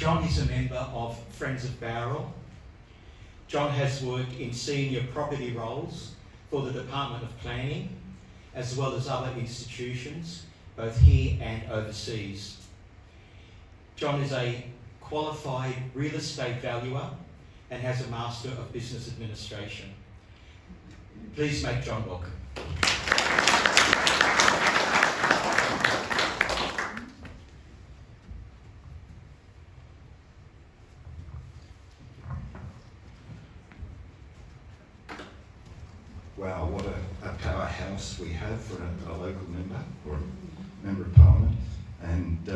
John is a member of Friends of Bowral. John has worked in senior property roles for the Department of Planning, as well as other institutions, both here and overseas. John is a qualified real estate valuer and has a Master of Business Administration. Please make John welcome. Wow, what a powerhouse we have for a local member or a member of Parliament. And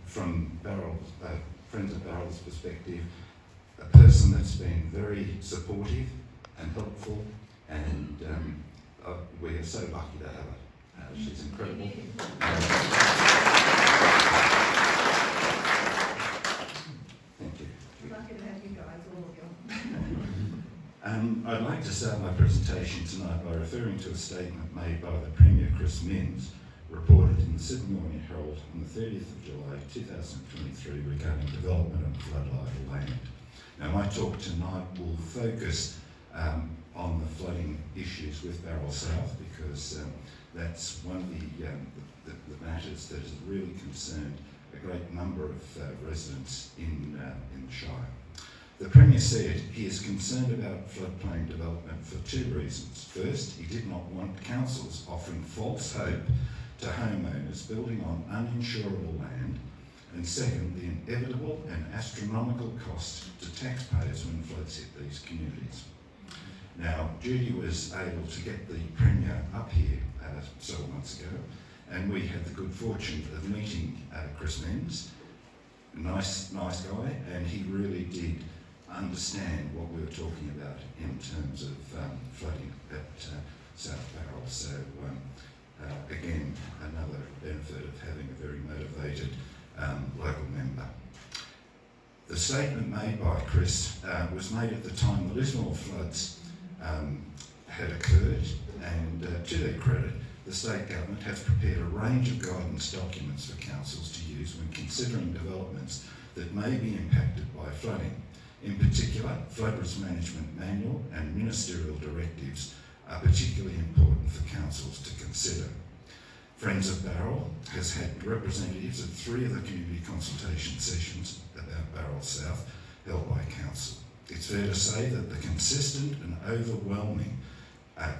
from Friends of Barrel's perspective, a person that's been very supportive and helpful, and we are so lucky to have her. She's incredible. Thank you. We're lucky to have you guys, all of you. I'd like to start my presentation tonight by referring to a statement made by the Premier Chris Minns, reported in the Sydney Morning Herald on the 30th of July 2023 regarding development on floodlight land. Now, my talk tonight will focus on the flooding issues with Bowral South, because that's one of the matters that has really concerned a great number of residents in the Shire. The Premier said he is concerned about floodplain development for two reasons. First, he did not want councils offering false hope to homeowners building on uninsurable land, and second, the inevitable and astronomical cost to taxpayers when floods hit these communities. Now, Judy was able to get the Premier up here several months ago, and we had the good fortune of meeting Chris Minns. Nice guy, and he really did understand what we were talking about in terms of flooding at South Bowral. So again, another benefit of having a very motivated local member. The statement made by Chris was made at the time the Lismore floods had occurred, and to their credit, the state government has prepared a range of guidance documents for councils to use when considering developments that may be impacted by flooding. In particular, flood risk management manual and ministerial directives are particularly important for councils to consider. Friends of Bowral has had representatives at 3 of the community consultation sessions about Bowral South held by council. It's fair to say that the consistent and overwhelming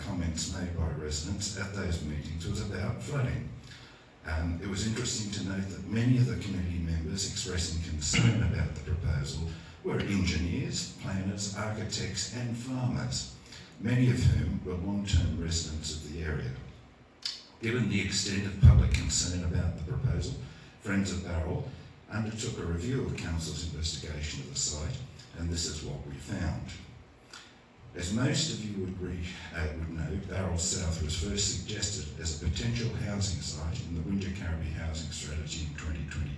comments made by residents at those meetings was about flooding. It was interesting to note that many of the community members expressing concern about the proposal were engineers, planners, architects and farmers, many of whom were long-term residents of the area. Given the extent of public concern about the proposal, Friends of Bowral undertook a review of council's investigation of the site, and this is what we found. As most of you would know, Bowral South was first suggested as a potential housing site in the Winter Caribbean Housing Strategy in 2020,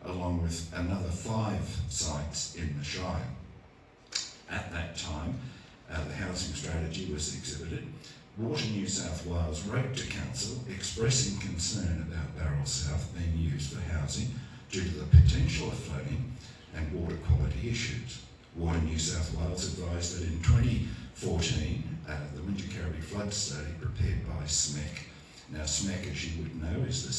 along with another 5 sites in the Shire. At that time, the housing strategy was exhibited. Water New South Wales wrote to council expressing concern about Bowral South being used for housing due to the potential of flooding and water quality issues. Water New South Wales advised that in 2014, the Winter Caribbean Flood Study prepared by SMEC. Now SMEC, as you would know, is the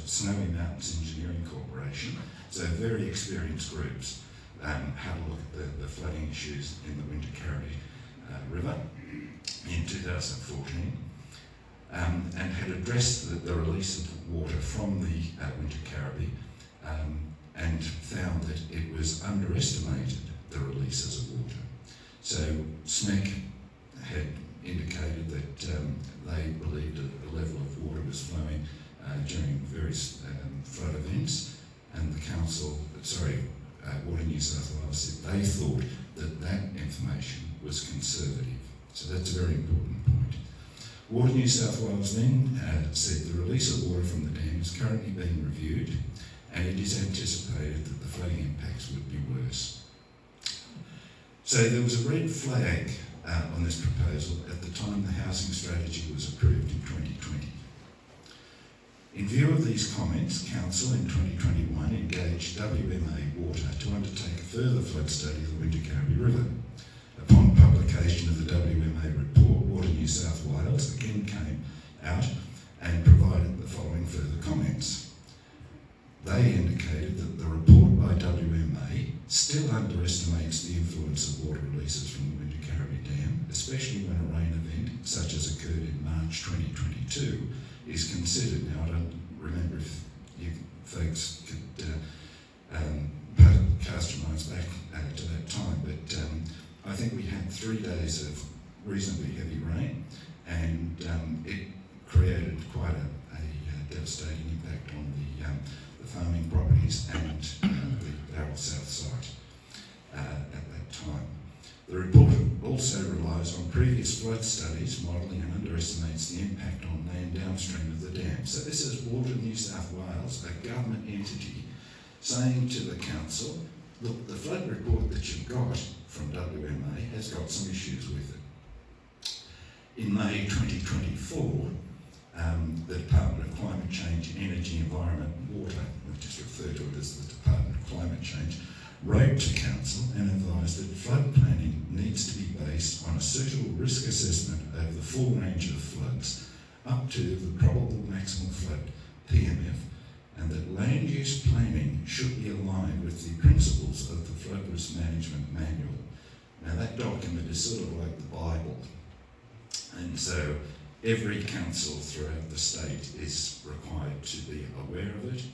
Snowy Mountains Engineering Corporation, so very experienced groups had a look at the flooding issues in the Winter Caribbean River in 2014, and had addressed the release of water from the Winter Caribbean, and found that it was underestimated, the releases of water. So SMEC had indicated that they believed that the level of water was flowing during various flood events, and the council, Water New South Wales said they thought that that information was conservative. So that's a very important point. Water New South Wales then said the release of water from the dam is currently being reviewed, and it is anticipated that the flooding impacts would be worse. So there was a red flag on this proposal at the time the housing strategy was approved in 2020. In view of these comments, Council in 2021 engaged WMA Water to undertake a further flood study of the Wingecarry River. Upon publication of the WMA report, Water New South Wales again came out and provided the following further comments. They indicated that the report by WMA still underestimates the influence of water releases from the Wingecarry Dam, especially when a rain event, such as occurred in March 2022, is considered. Now, I don't remember if you folks could cast your minds back to that time, but I think we had 3 days of reasonably heavy rain, and it created quite a devastating impact on the farming properties and the Bowral South site at that time. The report also relies on previous flood studies, modelling and underestimates the impact on land downstream of the dam. So this is Water New South Wales, a government entity, saying to the council, look, the flood report that you've got from WMA has got some issues with it. In May 2024, the Department of Climate Change, Energy, Environment and Water, we just refer to it as the Department of Climate Change, wrote to Council and advised that flood planning needs to be based on a suitable risk assessment over the full range of floods up to the probable maximum flood, PMF, and that land use planning should be aligned with the principles of the Flood Risk Management Manual. Now that document is sort of like the Bible, and so every council throughout the state is required to be aware of it.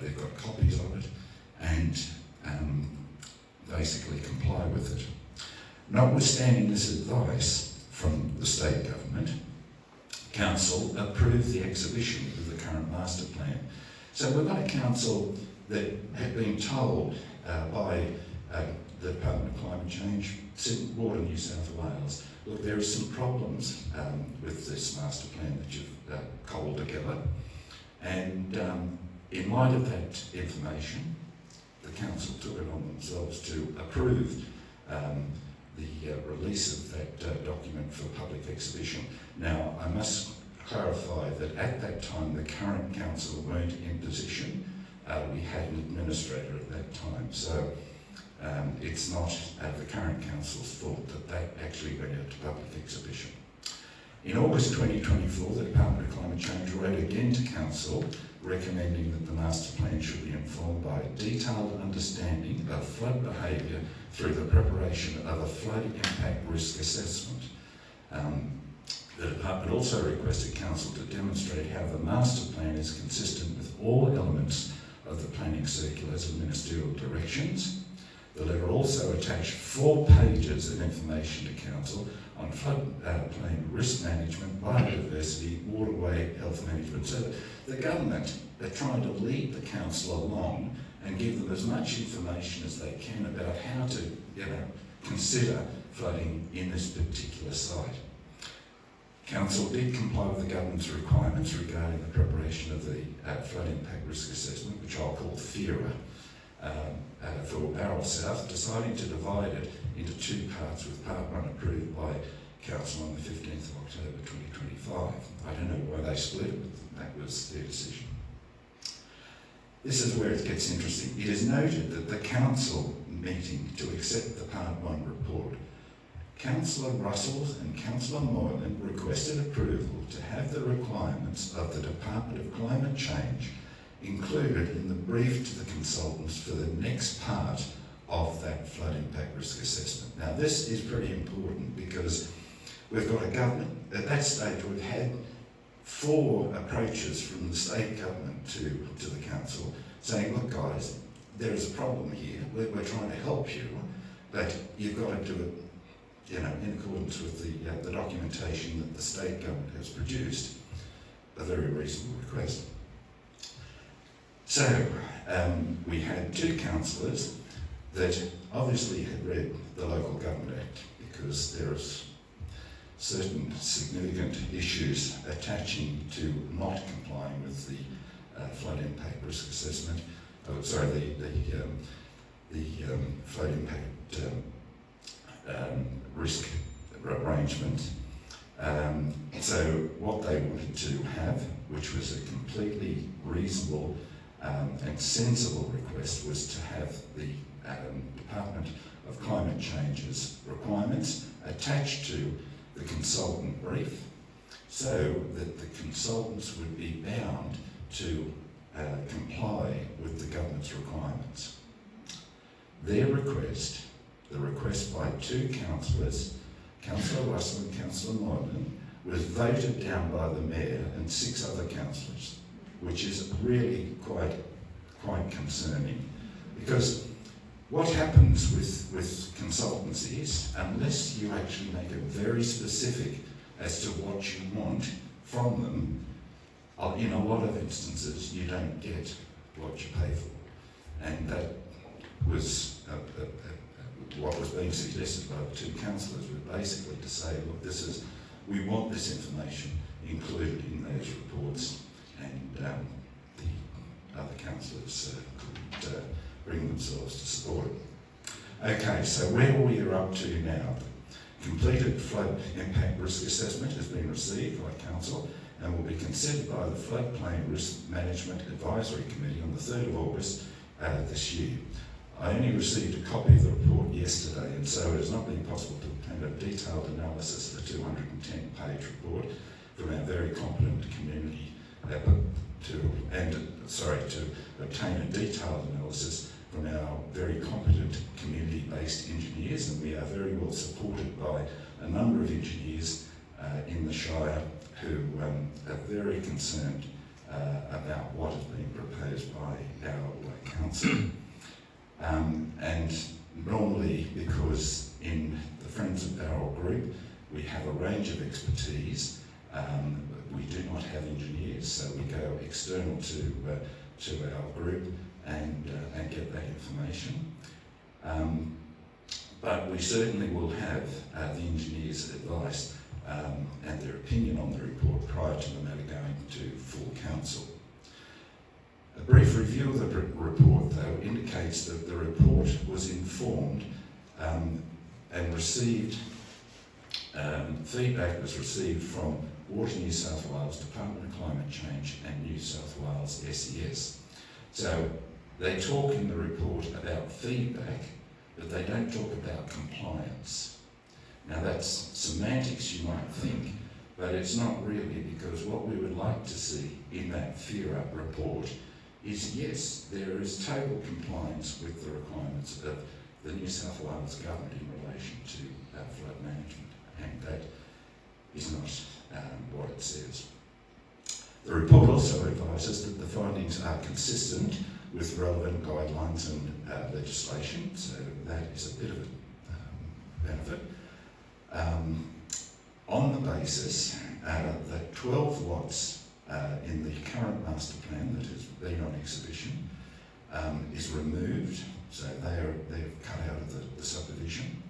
They've got copies of it and basically comply with it. Notwithstanding this advice from the state government, council approved the exhibition of the current master plan. So we've got a council that had been told by the Department of Climate Change, Water New South Wales, look, there are some problems with this master plan that you've cobbled together, and in light of that information, the council took it on themselves to approve the release of that document for public exhibition. Now, I must clarify that at that time, the current council weren't in position. We had an administrator at that time, so it's not the current council's fault that that actually went out to public exhibition. In August 2024, the Department of Climate Change wrote again to council recommending that the master plan should be informed by a detailed understanding of flood behaviour through the preparation of a flood impact risk assessment. The department also requested council to demonstrate how the master plan is consistent with all elements of the planning circulars and ministerial directions. The letter also attached 4 pages of information to council on floodplain risk management, biodiversity, waterway health management. So the government are trying to lead the council along and give them as much information as they can about how to, consider flooding in this particular site. Council did comply with the government's requirements regarding the preparation of the flood impact risk assessment, which I'll call FIRA, for Bowral South, deciding to divide it into 2 parts, with part 1 approved by Council on the 15th of October 2025. I don't know why they split it, but that was their decision. This is where it gets interesting. It is noted that the Council meeting to accept the Part 1 report, Councillor Russell and Councillor Moylan requested approval to have the requirements of the Department of Climate Change included in the brief to the consultants for the next part of that flood impact risk assessment. Now this is pretty important because we've got a government, at that stage we've had 4 approaches from the state government to the council saying, look guys, there is a problem here, we're trying to help you, but you've got to do it in accordance with the documentation that the state government has produced. A very reasonable request. So we had 2 councillors that obviously had read the Local Government Act, because there is certain significant issues attaching to not complying with the flood impact risk assessment. The flood impact risk arrangement. So what they wanted to have which was a completely reasonable and sensible request, was to have the Department of Climate Change's requirements attached to the consultant brief, so that the consultants would be bound to comply with the government's requirements. Their request, the request by two councillors, Councillor Russell and Councillor Moylan, was voted down by the Mayor and 6 other councillors, which is really quite concerning, because what happens with consultants is, unless you actually make it very specific as to what you want from them, in a lot of instances you don't get what you pay for. And that was what was being suggested by the two councillors, was basically to say, look, we want this information included in those reports, and the other councillors could bring themselves to support it. Okay, so where we are up to now. Completed flood impact risk assessment has been received by Council and will be considered by the Floodplain Risk Management Advisory Committee on the 3rd of August this year. I only received a copy of the report yesterday, and so it has not been possible to obtain a detailed analysis of the 210-page report from our very competent community to obtain a detailed analysis from our very competent community-based engineers, and we are very well supported by a number of engineers in the Shire who are very concerned about what is being proposed by our council. And normally, because in the Friends of Bowral group we have a range of expertise, we do not have engineers, so we go external to our group and get that information. But we certainly will have the engineers' advice and their opinion on the report prior to the matter going to full council. A brief review of the report, though, indicates that the report was informed and received, feedback was received from Water New South Wales, Department of Climate Change and New South Wales SES. So they talk in the report about feedback, but they don't talk about compliance. Now that's semantics, you might think, but it's not really, because what we would like to see in that FERA report is, yes, there is total compliance with the requirements of the New South Wales government in relation to flood management, and that is not what it says. The report also advises that the findings are consistent with relevant guidelines and legislation, so that is a bit of a benefit. On the basis that 12 lots in the current master plan that has been on exhibition is removed, so they're cut out of the subdivision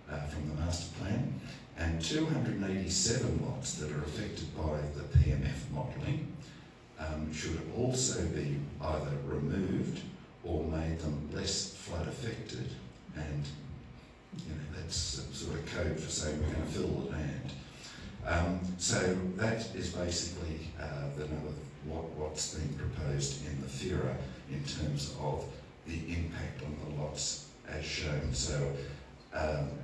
from the master plan, and 287 lots that are affected by the PMF modelling should also be either removed or made them less flood affected, and that's sort of code for saying we're going to fill the land. So that is basically what's being proposed in the FERA in terms of the impact on the lots as shown. So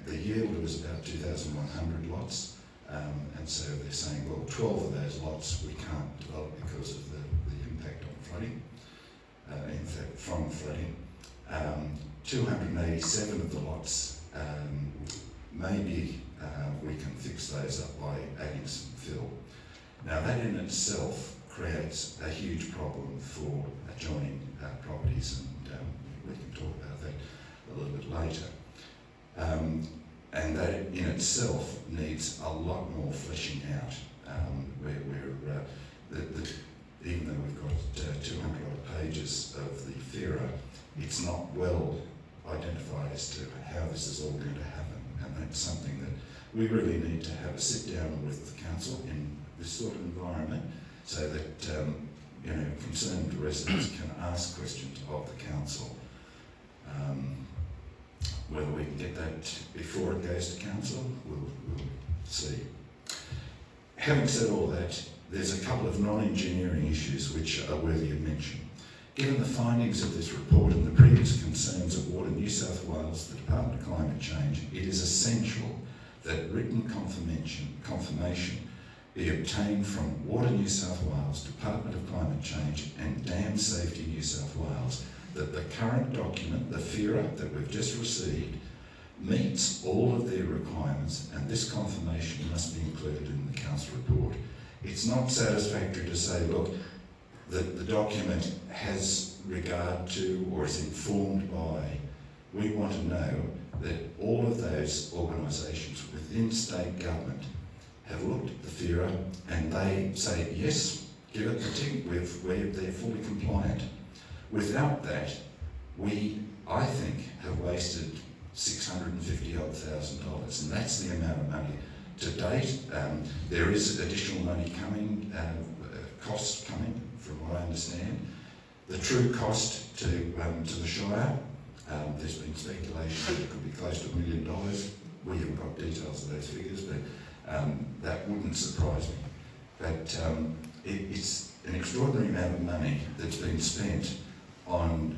the yield was about 2,100 lots, and so they're saying, well, 12 of those lots we can't develop because of the impact on flooding, in fact from flooding. 287 of the lots, maybe we can fix those up by adding some fill. Now that in itself creates a huge problem for adjoining properties, and we can talk about that a little bit later. And that in itself needs a lot more fleshing out. Even though we've got 200 odd pages of the FERA, it's not well identified as to how this is all going to happen, and that's something that we really need to have a sit down with the council in this sort of environment, so that concerned residents can ask questions of the council. Whether we can get that before it goes to council, we'll see. Having said all that, there's a couple of non-engineering issues which are worthy of mention. Given the findings of this report and the previous concerns of Water New South Wales, the Department of Climate Change, it is essential that written confirmation be obtained from Water New South Wales, Department of Climate Change and Dam Safety New South Wales that the current document, the FIRA that we've just received, meets all of their requirements, and this confirmation must be included in the council report. It's not satisfactory to say, look, the document has regard to or is informed by. We want to know that all of those organisations within state government have looked at the FIRA and they say, yes, give it the tick, they're fully compliant. Without that, we, I think, have wasted $650,000, and that's the amount of money. To date, there is additional money coming, costs coming, from what I understand. The true cost to the Shire, there's been speculation that it could be close to $1 million. We haven't got details of those figures, but that wouldn't surprise me. But it's an extraordinary amount of money that's been spent on,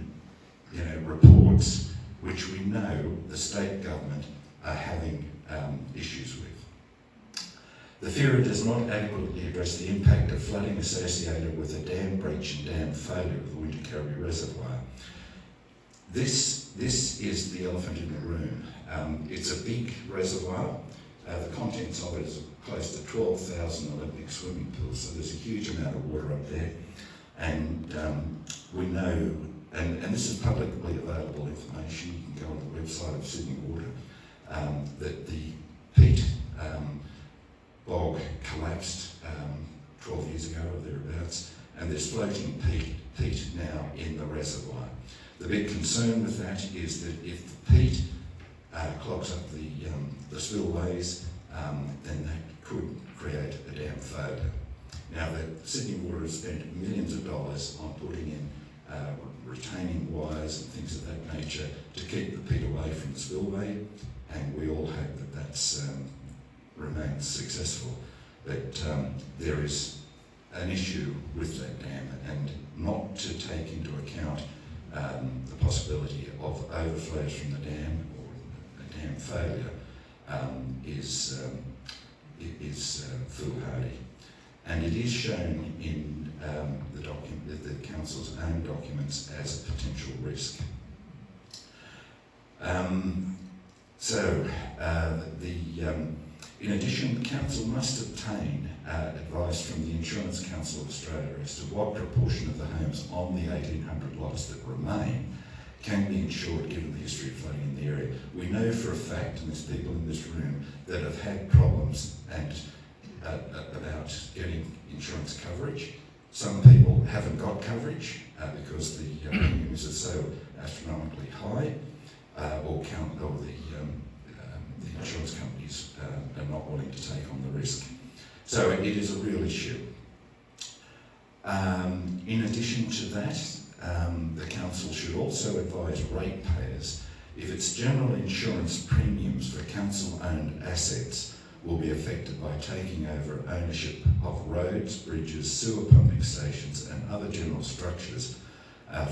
reports which we know the state government are having issues with. The FIRA does not adequately address the impact of flooding associated with a dam breach and dam failure of the Winter Carry Reservoir. This is the elephant in the room. It's a big reservoir. The contents of it is close to 12,000 Olympic swimming pools, so there's a huge amount of water up there. And we know, and this is publicly available information, you can go on the website of Sydney Water, that the peat bog collapsed 12 years ago or thereabouts, and there's floating peat now in the reservoir. The big concern with that is that if the peat clogs up the spillways, then that could create a dam failure. Now, the Sydney Water has spent millions of dollars on putting in retaining wires and things of that nature to keep the peat away from the spillway, and we all hope that that's remains successful. But there is an issue with that dam, and not to take into account the possibility of overflows from the dam or a dam failure is foolhardy. And it is shown in the council's own documents as a potential risk. In addition, the council must obtain advice from the Insurance Council of Australia as to what proportion of the homes on the 1,800 lots that remain can be insured given the history of flooding in the area. We know for a fact, and there's people in this room that have had problems and about getting insurance coverage. Some people haven't got coverage because the premiums are so astronomically high, or the insurance companies are not willing to take on the risk. So it is a real issue. In addition to that, the council should also advise ratepayers if its general insurance premiums for council-owned assets will be affected by taking over ownership of roads, bridges, sewer pumping stations and other general structures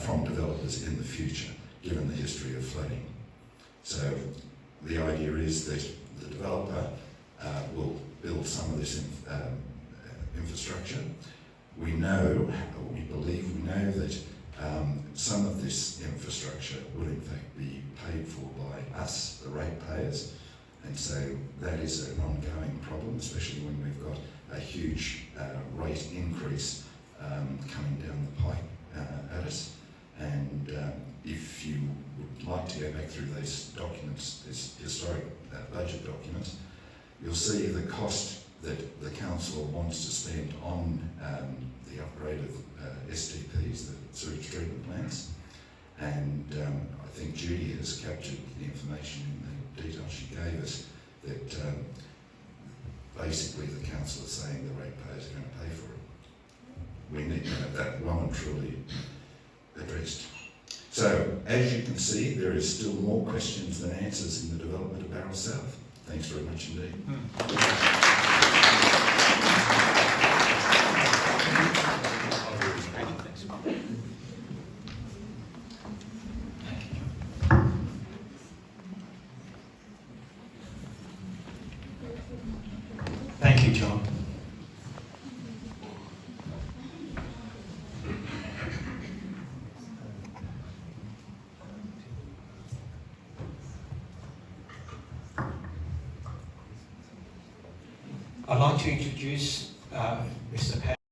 from developers in the future, given the history of flooding. So the idea is that the developer will build some of this infrastructure. We know, or we believe we know that some of this infrastructure will in fact be paid for by us, the ratepayers. And so that is an ongoing problem, especially when we've got a huge rate increase coming down the pipe at us. And if you would like to go back through those documents, these historic budget documents, you'll see the cost that the council wants to spend on the upgrade of STPs, the sewage treatment plants. And I think Judy has captured the information in the detail she gave us that basically the council is saying the ratepayers are going to pay for it. We need to have that well and truly addressed. So, as you can see, there is still more questions than answers in the development of Bowral South. Thanks very much indeed. John. I'd like to introduce Mr. Pat.